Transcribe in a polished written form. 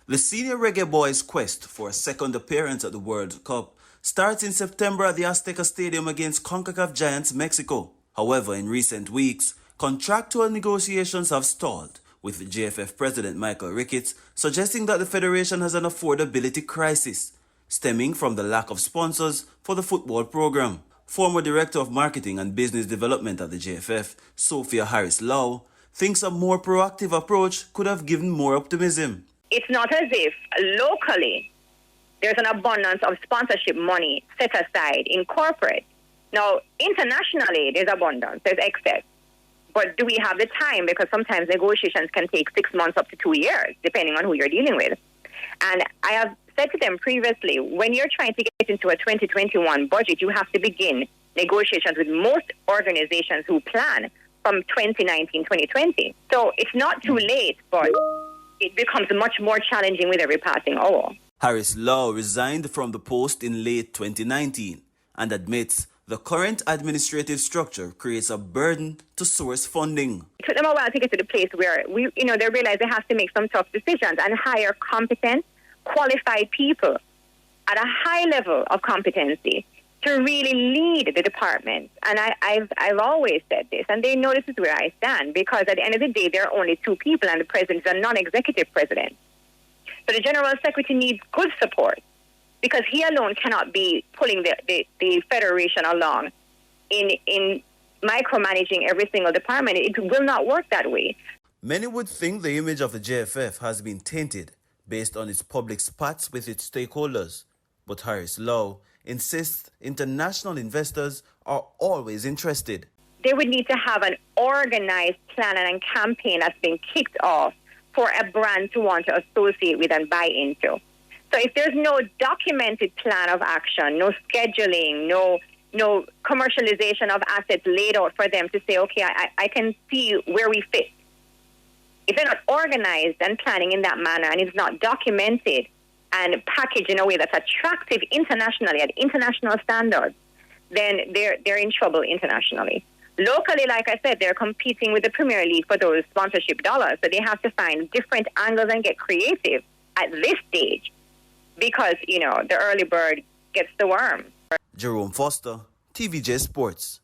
The senior reggae boys' quest for a second appearance at the World Cup starts in September at the Azteca Stadium against CONCACAF giants Mexico. However, in recent weeks, contractual negotiations have stalled, with the JFF president Michael Ricketts suggesting that the federation has an affordability crisis, stemming from the lack of sponsors for the football program. Former Director of Marketing and Business Development at the JFF, Sophia Harris MBA, thinks a more proactive approach could have given more optimism. It's not as if locally there's an abundance of sponsorship money set aside in corporate. Now, internationally, there's abundance, there's excess. But do we have the time? Because sometimes negotiations can take 6 months up to 2 years, depending on who you're dealing with. And I have said to them previously, when you're trying to get into a 2021 budget, you have to begin negotiations with most organizations who plan from 2019, 2020. So it's not too late, but it becomes much more challenging with every passing hour. Harris MBA resigned from the post in late 2019 and admits the current administrative structure creates a burden to source funding. It took them a while to get to the place where they realize they have to make some tough decisions and hire competent, qualified people at a high level of competency to really lead the department. And I've always said this, and they know this is where I stand, because at the end of the day, there are only two people, and the president is a non-executive president. So the general secretary needs good support, because he alone cannot be pulling the federation along in micromanaging every single department. It will not work that way. Many would think the image of the JFF has been tainted based on its public spats with its stakeholders. But Harris MBA insists international investors are always interested. They would need to have an organized plan and a campaign that's been kicked off for a brand to want to associate with and buy into. So if there's no documented plan of action, no scheduling, no commercialization of assets laid out for them to say, okay, I can see where we fit. If they're not organized and planning in that manner, and it's not documented and packaged in a way that's attractive internationally at international standards, then they're in trouble internationally. Locally, like I said, they're competing with the Premier League for those sponsorship dollars, so they have to find different angles and get creative at this stage, because, the early bird gets the worm. Jerome Foster, TVJ Sports.